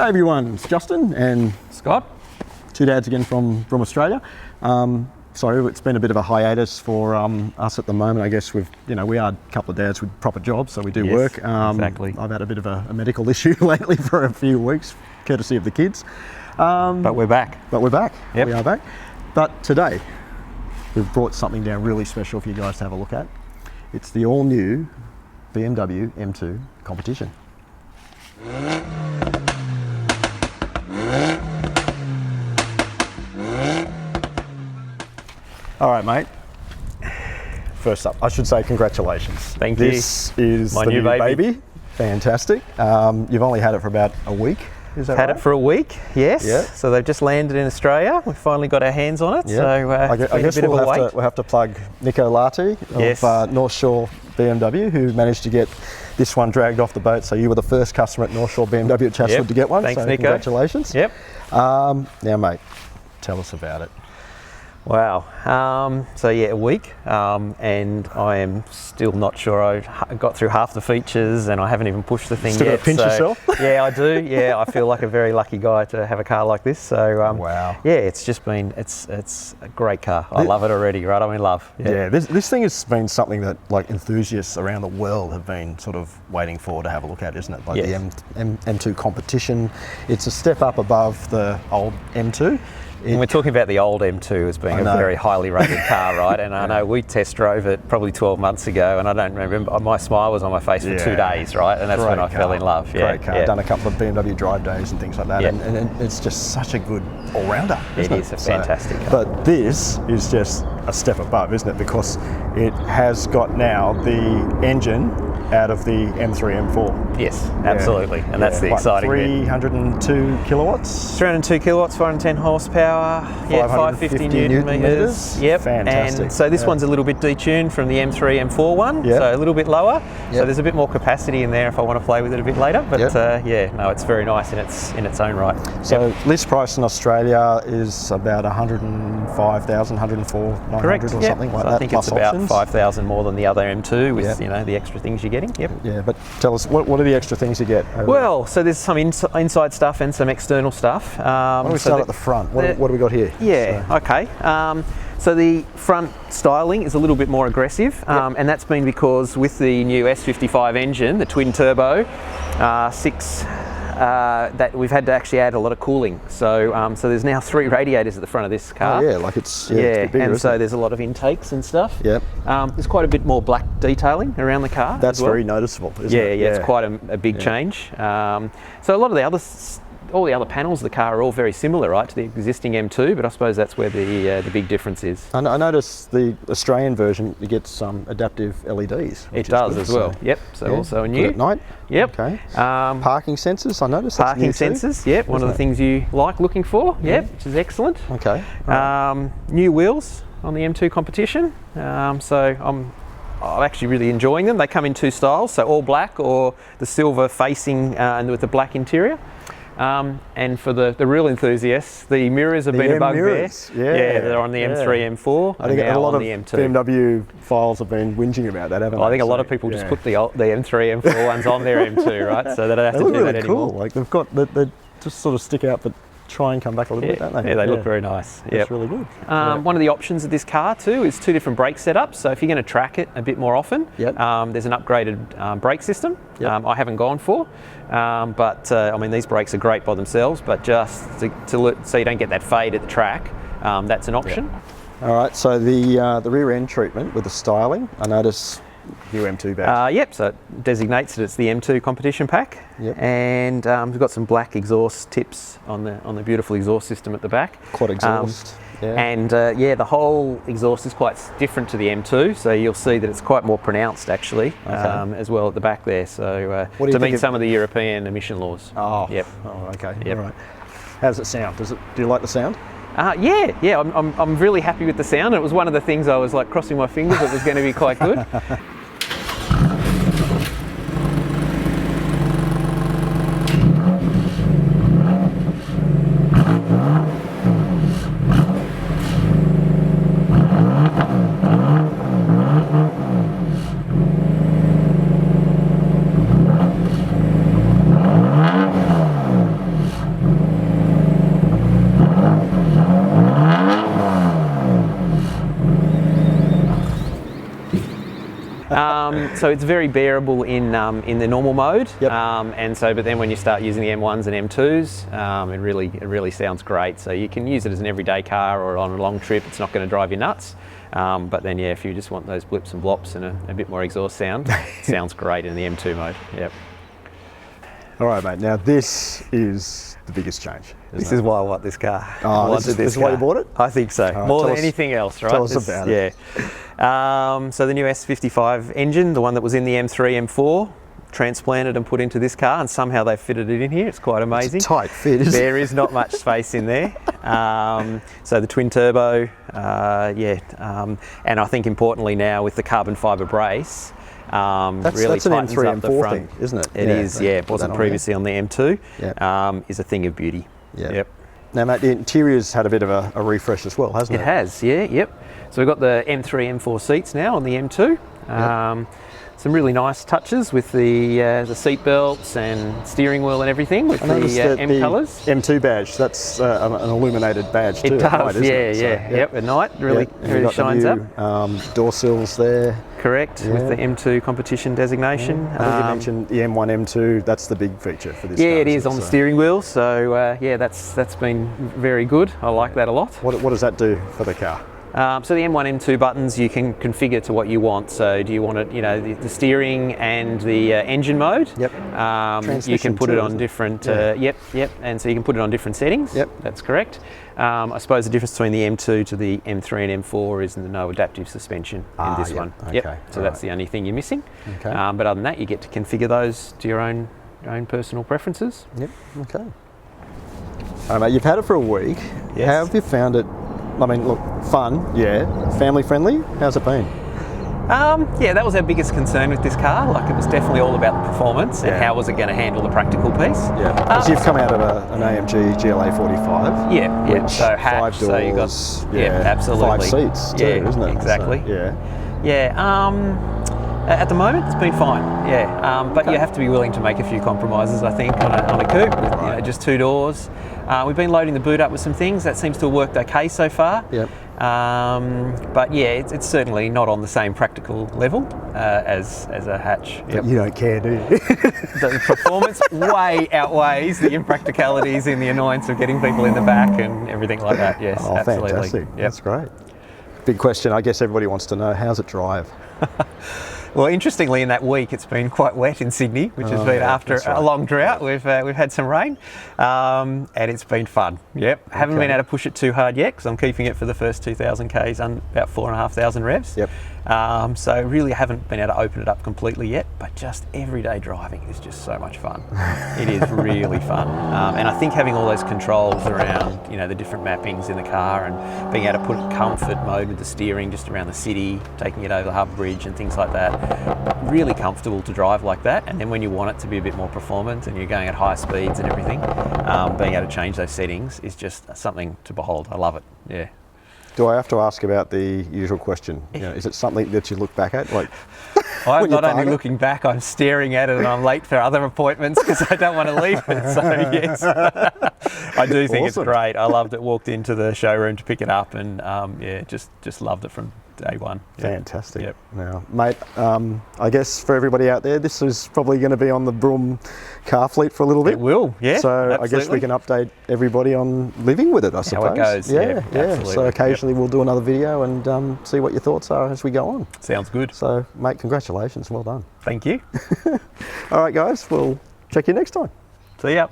Hi everyone, it's Justin and Scott. Two dads again from Australia. Sorry, it's been a bit of a hiatus for us at the moment. I guess we are a couple of dads with proper jobs, so we do work. Exactly. I've had a bit of a medical issue lately for a few weeks, courtesy of the kids. But we're back. But we're back. Yep. We are back. But today, we've brought something down really special for you guys to have a look at. It's the all-new BMW M2 Competition. All right, mate. First up, I should say congratulations. Thank you. This is my the new baby. Fantastic. You've only had it for about a week, is that right? Had it for a week, yes. Yeah. So they've just landed in Australia. We've finally got our hands on it. Yeah. So I guess we'll have to plug Nico Lati of North Shore BMW, who managed to get this one dragged off the boat. So you were the first customer at North Shore BMW at Chatswood to get one. Thanks, so Nico. Congratulations. Yep. Now, mate, tell us about it. Wow. So yeah, a week, and I am still not sure I got through half the features, and I haven't even pushed the thing Still yet. Still pinch yourself? Yeah, I do. Yeah, I feel like a very lucky guy to have a car like this. So wow. Yeah, it's just been it's a great car. I love it already. Right, I'm in love. Yeah, this thing has been something that like enthusiasts around the world have been sort of waiting for to have a look at, isn't it? Like the M2 Competition. It's a step up above the old M2. And we're talking about the old M2 as being a very highly rated car, right? And I know we test drove it probably 12 months ago, and I don't remember, my smile was on my face for 2 days, right? And that's when I fell in love. Great car. I've done a couple of BMW drive days and things like that, and it's just such a good all-rounder. It is a fantastic car. But this is just a step above, isn't it? Because it has got now the engine out of the M3, M4. Yes, absolutely. And that's the exciting bit. 302 kilowatts? 302 kilowatts, 410 horsepower, 550 newton meters. Yep. Fantastic. And so this one's a little bit detuned from the M3, M4 one, so a little bit lower. So there's a bit more capacity in there if I want to play with it a bit later. But it's very nice in its own right. So list price in Australia is about 105,000, 104,900 Correct. or something like that. I think it's about 5,000 more than the other M2 with the extra things you're getting. Yep. Yeah, but tell us, what are the extra things you get? Well, so there's some inside stuff and some external stuff. Why don't we start at the front? What do we got here? Yeah, okay. So the front styling is a little bit more aggressive, and that's been because with the new S55 engine, the twin turbo, that we've had to actually add a lot of cooling. So there's now 3 radiators at the front of this car. Oh yeah, like it's bigger, and so there's a lot of intakes and stuff. Yep. There's quite a bit more black detailing around the car. That's very noticeable, isn't it? Yeah, it's quite a big change. So a lot of all the other panels of the car are all very similar, right, to the existing M2, but I suppose that's where the big difference is. I noticed the Australian version gets some adaptive LEDs. It does as well. Yep. So also a new. Good at night. Yep. Okay. Parking sensors. I noticed. Parking sensors. Yep. One of the things you like looking for. Yep. Which is excellent. Okay. New wheels on the M2 Competition. So I'm actually really enjoying them. They come in 2 styles, so all black or the silver facing and with the black interior. And for the real enthusiasts, the mirrors have been a bugbear. Yeah, they're on the M3, M4. I think a lot of the M2. BMW files have been whinging about that, haven't they? I think a lot of people just put the M3, M4 ones on their M2, right? So they don't have to do that anymore. Cool. Like they just sort of stick out, but try and come back a little bit, don't they? Yeah, they look very nice. That's really good. One of the options of this car too is 2 different brake setups. So if you're going to track it a bit more often, there's an upgraded brake system. I haven't gone for, but I mean these brakes are great by themselves, but just so you don't get that fade at the track, that's an option. All right. So the rear end treatment with the styling, I notice. New M2 badge. Yep, so it designates that it's the M2 Competition pack. Yep. And we've got some black exhaust tips on the beautiful exhaust system at the back. Quad exhaust. And the whole exhaust is quite different to the M2, so you'll see that it's quite more pronounced actually, as well at the back there. So to meet some of the European emission laws. Oh. Yep. Oh, okay. Yep. All right. How does it sound? Do you like the sound? Yeah. I'm really happy with the sound. It was one of the things I was like crossing my fingers it was going to be quite good. So it's very bearable in the normal mode, Yep. but then when you start using the M1s and M2s, it really sounds great. So you can use it as an everyday car or on a long trip. It's not going to drive you nuts. But then, yeah, if you just want those blips and blops and a bit more exhaust sound, it sounds great in the M2 mode. Yep. All right, mate. Now this is the biggest change. This is why I want this car. Oh, this is why you bought it? I think so. Right, More than anything else, right? Tell us about it. Yeah. So the new S55 engine, the one that was in the M3, M4, transplanted and put into this car, and somehow they fitted it in here. It's quite amazing. It's a tight fit, isn't it? There is not much space in there. So the twin turbo, and I think importantly now with the carbon fibre brace, really that's an tightens M3, up the M4 front. thing, isn't it? It is, yeah. It wasn't previously on the M2. Yep. Is a thing of beauty. Yep. Yep. Now, mate, the interior's had a bit of a refresh as well, hasn't it? It has, yeah, yep. So we've got the M3, M4 seats now on the M2. Some really nice touches with the seat belts and steering wheel and everything with the M colours. M2 badge, that's an illuminated badge too. It does, night, yep, at night, really shines up. Door sills there. Correct, with the M2 competition designation. I think you mentioned the M1, M2, that's the big feature for this car. Yeah, it is on the steering wheel, so that's been very good. I like that a lot. What does that do for the car? So the M1, M2 buttons you can configure to what you want. So do you want it, the steering and the engine mode? Yep. You can put it on different. Yep. And so you can put it on different settings. Yep. That's correct. I suppose the difference between the M2 to the M3 and M4 is the no adaptive suspension in this one. Okay. Yep. So that's the only thing you're missing. Okay. But other than that, you get to configure those to your own personal preferences. Yep. Okay. All right, mate. You've had it for a week. Yes. How have you found it? I mean, look, fun, yeah. Family friendly? How's it been? That was our biggest concern with this car. Like, it was definitely all about the performance and how was it going to handle the practical piece. Yeah, because you've come out of an AMG GLA 45. Yeah. Which So hatch, 5 doors, so you got absolutely 5 seats too, isn't it? Exactly. So, At the moment, it's been fine. But you have to be willing to make a few compromises, I think, on a coupe with just 2 doors. We've been loading the boot up with some things. That seems to have worked okay so far. Yep. But it's certainly not on the same practical level as a hatch. But you don't care, do you? The performance way outweighs the impracticalities and the annoyance of getting people in the back and everything like that. Yes, absolutely. Fantastic. Yep. That's great. Big question, I guess everybody wants to know, how's it drive? Well, interestingly, in that week, it's been quite wet in Sydney, which has been after a long drought. We've had some rain, and it's been fun. Yep. Haven't been able to push it too hard yet because I'm keeping it for the first 2,000 Ks on about 4,500 revs. Yep. So really haven't been able to open it up completely yet, but just everyday driving is just so much fun. It is really fun. And I think having all those controls around, the different mappings in the car and being able to put comfort mode with the steering just around the city, taking it over the Harbour Bridge and things like that, really comfortable to drive like that. And then when you want it to be a bit more performant and you're going at high speeds and everything, being able to change those settings is just something to behold. I love it. Yeah. Do I have to ask about the usual question? Is it something that you look back at? Like, I'm not only looking back, I'm staring at it and I'm late for other appointments because I don't want to leave it. So yes, I do think it's great. I loved it. Walked into the showroom to pick it up and just loved it from day one. Fantastic. Yep. Now, mate, I guess for everybody out there, this is probably going to be on the Broome car fleet for a little bit. It will, yeah. So absolutely. I guess we can update everybody on living with it, I suppose. How it goes. Yeah. Absolutely. So occasionally we'll do another video and see what your thoughts are as we go on. Sounds good. So, mate, congratulations. Well done. Thank you. All right, guys, we'll check you next time. See ya.